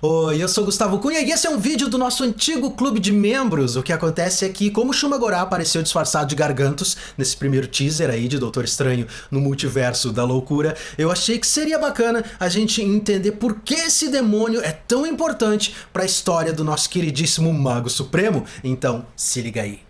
Oi, eu sou Gustavo Cunha e esse é um vídeo do nosso antigo clube de membros. O que acontece é que, como Shuma-Gorath apareceu disfarçado de Gargantos nesse primeiro teaser aí de Doutor Estranho no Multiverso da Loucura, eu achei que seria bacana a gente entender por que esse demônio é tão importante para a história do nosso queridíssimo Mago Supremo. Então, se liga aí.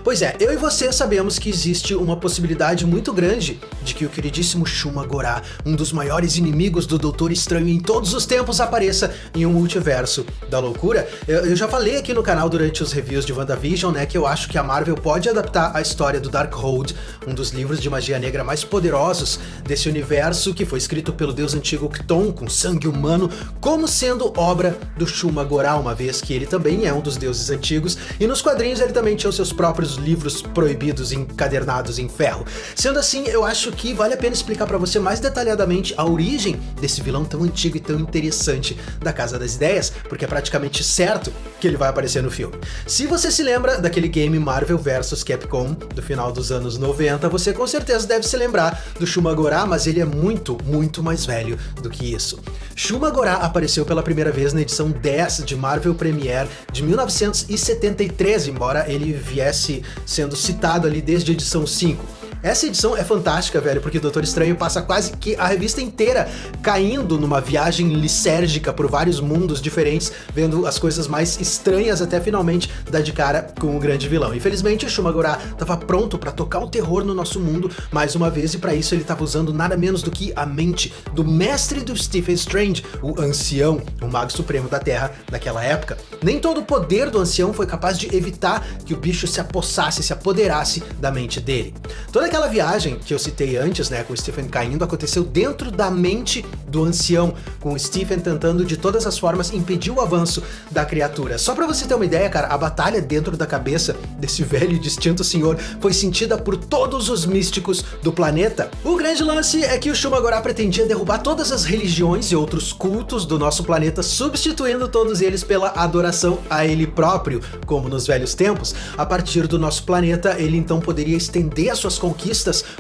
Pois é, eu e você sabemos que existe uma possibilidade muito grande de que o queridíssimo Shuma-Gorath, um dos maiores inimigos do Doutor Estranho em todos os tempos, apareça em um multiverso da loucura. Eu já falei aqui no canal durante os reviews de WandaVision, né, que eu acho que a Marvel pode adaptar a história do Darkhold, um dos livros de magia negra mais poderosos desse universo, que foi escrito pelo deus antigo Chthon, com sangue humano, como sendo obra do Shuma-Gorath, uma vez que ele também é um dos deuses antigos, e nos quadrinhos ele também tinha os seus próprios livros proibidos encadernados em ferro. Sendo assim, eu acho que vale a pena explicar pra você mais detalhadamente a origem desse vilão tão antigo e tão interessante da Casa das Ideias, porque é praticamente certo que ele vai aparecer no filme. Se você se lembra daquele game Marvel vs Capcom do final dos anos 90, você com certeza deve se lembrar do Shuma-Gorath, mas ele é muito mais velho do que isso. Shuma-Gorath apareceu pela primeira vez na edição 10 de Marvel Premiere de 1973, embora ele viesse sendo citado ali desde a edição 5. Essa edição é fantástica, velho, porque o Doutor Estranho passa quase que a revista inteira caindo numa viagem lisérgica por vários mundos diferentes, vendo as coisas mais estranhas até finalmente dar de cara com o grande vilão. Infelizmente, o Shuma-Gorath estava pronto para tocar o terror no nosso mundo mais uma vez, e para isso ele estava usando nada menos do que a mente do mestre do Stephen Strange, o Ancião, o Mago Supremo da Terra naquela época. Nem todo o poder do Ancião foi capaz de evitar que o bicho se apossasse, se apoderasse da mente dele. Toda aquela viagem que eu citei antes, né, com o Stephen caindo, aconteceu dentro da mente do Ancião, com o Stephen tentando de todas as formas impedir o avanço da criatura. Só pra você ter uma ideia, cara, a batalha dentro da cabeça desse velho e distinto senhor foi sentida por todos os místicos do planeta. O grande lance é que o Shuma-Gorath pretendia derrubar todas as religiões e outros cultos do nosso planeta, substituindo todos eles pela adoração a ele próprio, como nos velhos tempos. A partir do nosso planeta, ele então poderia estender as suas conquistas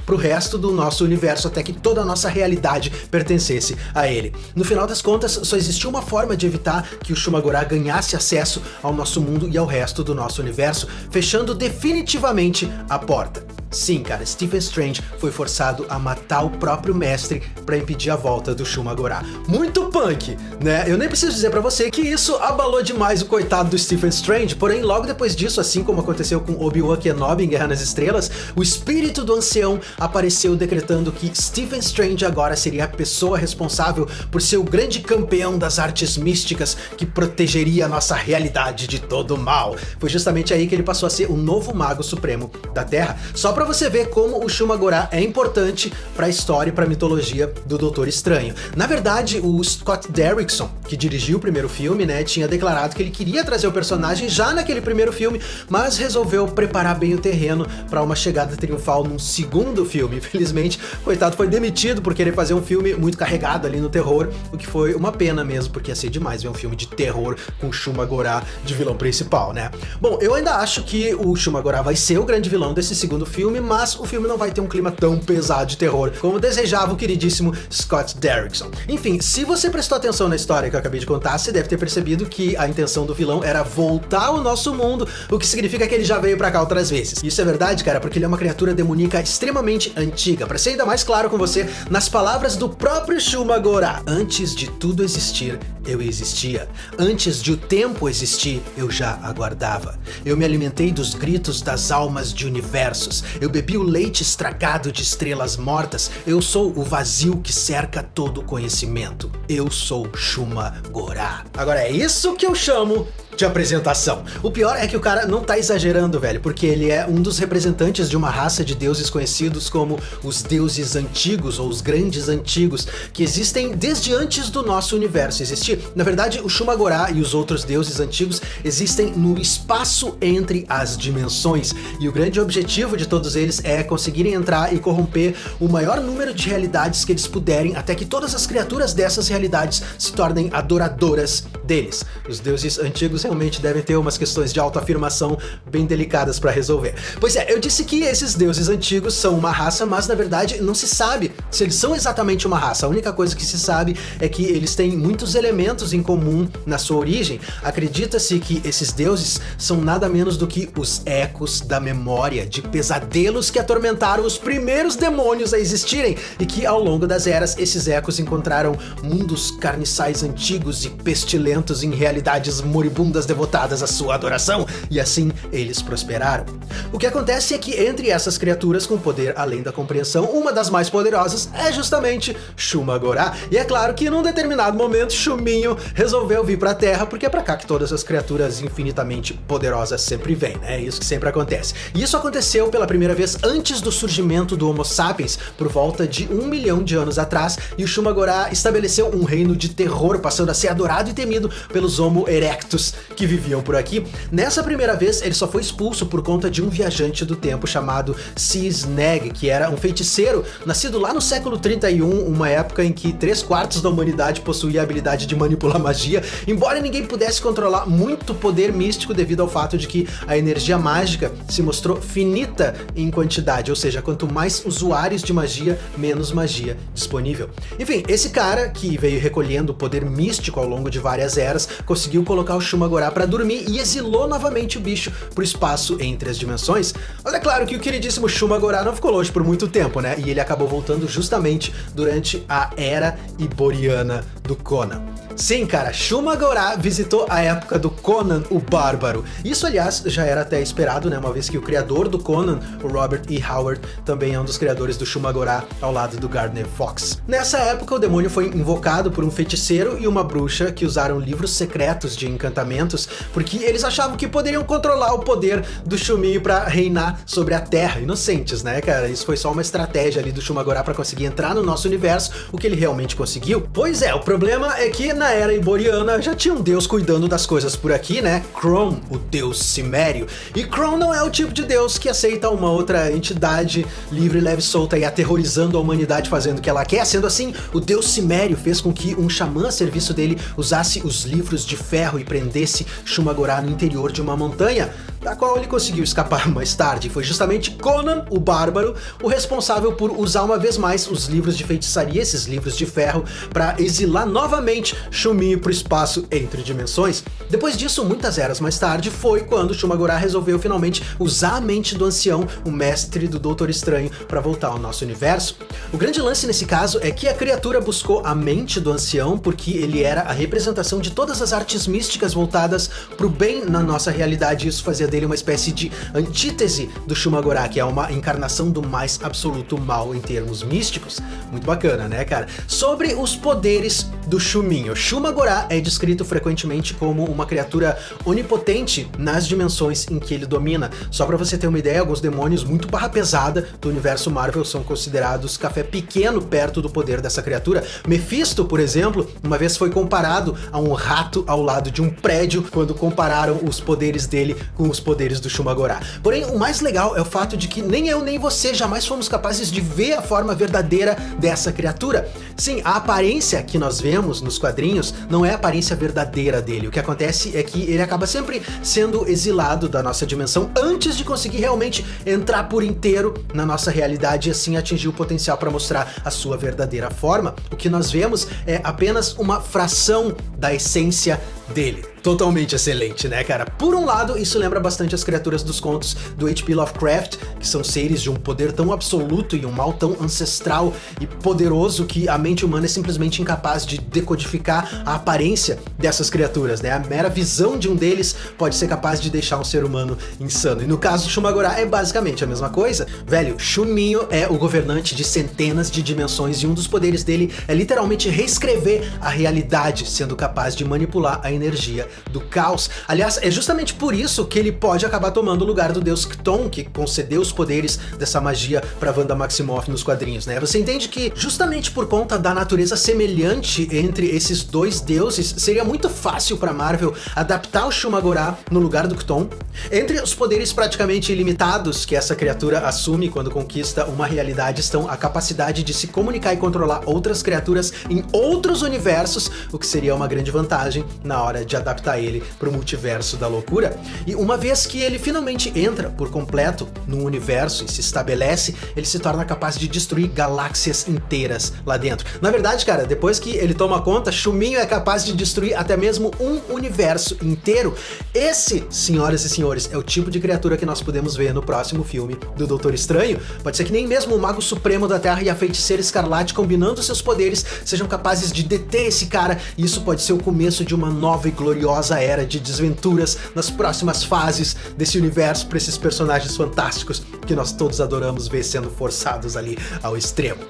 pro resto do nosso universo, até que toda a nossa realidade pertencesse a ele. No final das contas, só existia uma forma de evitar que o Shuma-Gorath ganhasse acesso ao nosso mundo e ao resto do nosso universo, fechando definitivamente a porta. Sim, cara, Stephen Strange foi forçado a matar o próprio mestre para impedir a volta do Shuma-Gorath. Muito punk, né? Eu nem preciso dizer para você que isso abalou demais o coitado do Stephen Strange, porém logo depois disso, assim como aconteceu com Obi-Wan Kenobi em Guerra nas Estrelas, o espírito do Ancião apareceu decretando que Stephen Strange agora seria a pessoa responsável por ser o grande campeão das artes místicas que protegeria a nossa realidade de todo o mal. Foi justamente aí que ele passou a ser o novo Mago Supremo da Terra. Só pra você ver como o Shuma-Gorath é importante pra história e pra mitologia do Doutor Estranho. Na verdade, o Scott Derrickson, que dirigiu o primeiro filme, né, tinha declarado que ele queria trazer o personagem já naquele primeiro filme, mas resolveu preparar bem o terreno pra uma chegada triunfal num segundo filme. Infelizmente, coitado, foi demitido por querer fazer um filme muito carregado ali no terror, o que foi uma pena mesmo, porque ia ser demais ver um filme de terror com Shuma-Gorath de vilão principal, né? Bom, eu ainda acho que o Shuma-Gorath vai ser o grande vilão desse segundo filme, mas o filme não vai ter um clima tão pesado de terror como desejava o queridíssimo Scott Derrickson. Enfim, se você prestou atenção na história que eu acabei de contar, você deve ter percebido que a intenção do vilão era voltar ao nosso mundo, o que significa que ele já veio pra cá outras vezes. Isso é verdade, cara, porque ele é uma criatura demoníaca extremamente antiga. Pra ser ainda mais claro com você, nas palavras do próprio Shuma-Gorath: antes de tudo existir, eu existia. Antes de o tempo existir, eu já aguardava. Eu me alimentei dos gritos das almas de universos. Eu bebi o leite estragado de estrelas mortas. Eu sou o vazio que cerca todo o conhecimento. Eu sou Shuma-Gorath. Agora é isso que eu chamo de apresentação. O pior é que o cara não tá exagerando, velho, porque ele é um dos representantes de uma raça de deuses conhecidos como os deuses antigos, ou os grandes antigos, que existem desde antes do nosso universo existir. Na verdade, o Shuma-Gorath e os outros deuses antigos existem no espaço entre as dimensões, e o grande objetivo de todos eles é conseguirem entrar e corromper o maior número de realidades que eles puderem, até que todas as criaturas dessas realidades se tornem adoradoras deles. Os deuses antigos realmente devem ter umas questões de autoafirmação bem delicadas pra resolver. Pois é, eu disse que esses deuses antigos são uma raça, mas na verdade não se sabe se eles são exatamente uma raça. A única coisa que se sabe é que eles têm muitos elementos em comum na sua origem. Acredita-se que esses deuses são nada menos do que os ecos da memória de pesadelos que atormentaram os primeiros demônios a existirem e que ao longo das eras esses ecos encontraram mundos carniçais antigos e pestilentos em realidades moribundas devotadas à sua adoração, e assim eles prosperaram. O que acontece é que entre essas criaturas com poder além da compreensão, uma das mais poderosas é justamente Shuma-Gorath, e é claro que num determinado momento Chuminho resolveu vir pra Terra, porque é pra cá que todas as criaturas infinitamente poderosas sempre vêm, né? É isso que sempre acontece. E isso aconteceu pela primeira vez antes do surgimento do Homo sapiens, por volta de 1 milhão de anos atrás, e o Shuma-Gorath estabeleceu um reino de terror, passando a ser adorado e temido pelos Homo erectus que viviam por aqui. Nessa primeira vez, ele só foi expulso por conta de um viajante do tempo chamado Cis-Neg, que era um feiticeiro nascido lá no século 31, uma época em que 3/4 da humanidade possuía a habilidade de manipular magia, embora ninguém pudesse controlar muito poder místico devido ao fato de que a energia mágica se mostrou finita em quantidade, ou seja, quanto mais usuários de magia, menos magia disponível. Enfim, esse cara, que veio recolhendo poder místico ao longo de várias eras, conseguiu colocar o Shuma-Gorath pra dormir e exilou novamente o bicho pro espaço entre as dimensões. Mas é claro que o queridíssimo Shuma-Gorath não ficou longe por muito tempo, né? E ele acabou voltando justamente durante a Era Iboriana do Conan. Sim, cara, Shuma-Gorath visitou a época do Conan o Bárbaro. Isso, aliás, já era até esperado, né? Uma vez que o criador do Conan, o Robert E. Howard, também é um dos criadores do Shuma-Gorath ao lado do Gardner Fox. Nessa época, o demônio foi invocado por um feiticeiro e uma bruxa que usaram livros secretos de encantamentos, porque eles achavam que poderiam controlar o poder do Chuminho pra reinar sobre a Terra. Inocentes, né, cara? Isso foi só uma estratégia ali do Shuma-Gorath pra conseguir entrar no nosso universo, o que ele realmente conseguiu. Pois é, o problema é que na Era Iboriana já tinha um deus cuidando das coisas por aqui, né? Kron, o deus cimério. E Kron não é o tipo de deus que aceita uma outra entidade livre, leve, solta e aterrorizando a humanidade fazendo o que ela quer. Sendo assim, o deus cimério fez com que um xamã a serviço dele usasse os livros de ferro e prendesse Shuma-Gorath no interior de uma montanha, da qual ele conseguiu escapar mais tarde. Foi justamente Conan, o Bárbaro, o responsável por usar uma vez mais os livros de feitiçaria, esses livros de ferro, para exilar novamente Chuminho pro espaço entre dimensões. Depois disso, muitas eras mais tarde, foi quando Shuma-Gorath resolveu finalmente usar a mente do ancião, o mestre do Doutor Estranho, para voltar ao nosso universo. O grande lance nesse caso é que a criatura buscou a mente do ancião porque ele era a representação de todas as artes místicas voltadas pro bem na nossa realidade, e isso fazia dele uma espécie de antítese do Shuma-Gorath, que é uma encarnação do mais absoluto mal em termos místicos. Muito bacana, né, cara? Sobre os poderes do Chuminho. Shuma-Gorath é descrito frequentemente como uma criatura onipotente nas dimensões em que ele domina. Só pra você ter uma ideia, alguns demônios muito barra pesada do universo Marvel são considerados café pequeno perto do poder dessa criatura. Mephisto, por exemplo, uma vez foi comparado a um rato ao lado de um prédio quando compararam os poderes dele com os poderes do Shuma-Gorath. Porém, o mais legal é o fato de que nem eu nem você jamais fomos capazes de ver a forma verdadeira dessa criatura. Sim, a aparência que nós vemos nos quadrinhos não é a aparência verdadeira dele. O que acontece é que ele acaba sempre sendo exilado da nossa dimensão antes de conseguir realmente entrar por inteiro na nossa realidade e assim atingir o potencial para mostrar a sua verdadeira forma. O que nós vemos é apenas uma fração da essência dele. Totalmente excelente, né, cara? Por um lado, isso lembra bastante as criaturas dos contos do H.P. Lovecraft, que são seres de um poder tão absoluto e um mal tão ancestral e poderoso que a mente humana é simplesmente incapaz de decodificar a aparência dessas criaturas, né? A mera visão de um deles pode ser capaz de deixar um ser humano insano. E no caso do Shuma-Gorath é basicamente a mesma coisa. Velho, Chuminho é o governante de centenas de dimensões e um dos poderes dele é literalmente reescrever a realidade, sendo capaz de manipular a energia do caos. Aliás, é justamente por isso que ele pode acabar tomando o lugar do deus Cthon, que concedeu os poderes dessa magia pra Wanda Maximoff nos quadrinhos, né? Você entende que justamente por conta da natureza semelhante entre esses dois deuses, seria muito fácil pra Marvel adaptar o Shuma-Gorath no lugar do Cthon. Entre os poderes praticamente ilimitados que essa criatura assume quando conquista uma realidade estão a capacidade de se comunicar e controlar outras criaturas em outros universos, o que seria uma grande grande vantagem na hora de adaptar ele pro multiverso da loucura. E uma vez que ele finalmente entra por completo no universo e se estabelece, ele se torna capaz de destruir galáxias inteiras lá dentro. Na verdade, cara, depois que ele toma conta, Chuminho é capaz de destruir até mesmo um universo inteiro. Esse, senhoras e senhores, é o tipo de criatura que nós podemos ver no próximo filme do Doutor Estranho. Pode ser que nem mesmo o Mago Supremo da Terra e a Feiticeira Escarlate, combinando seus poderes, sejam capazes de deter esse cara, e isso pode ser o começo de uma nova e gloriosa era de desventuras nas próximas fases desse universo para esses personagens fantásticos que nós todos adoramos ver sendo forçados ali ao extremo.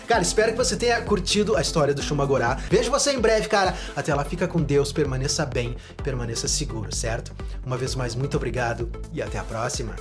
Cara, espero que você tenha curtido a história do Shumagorá. Vejo você em breve, cara. Até lá, fica com Deus, permaneça bem, permaneça seguro, certo? Uma vez mais, muito obrigado e até a próxima.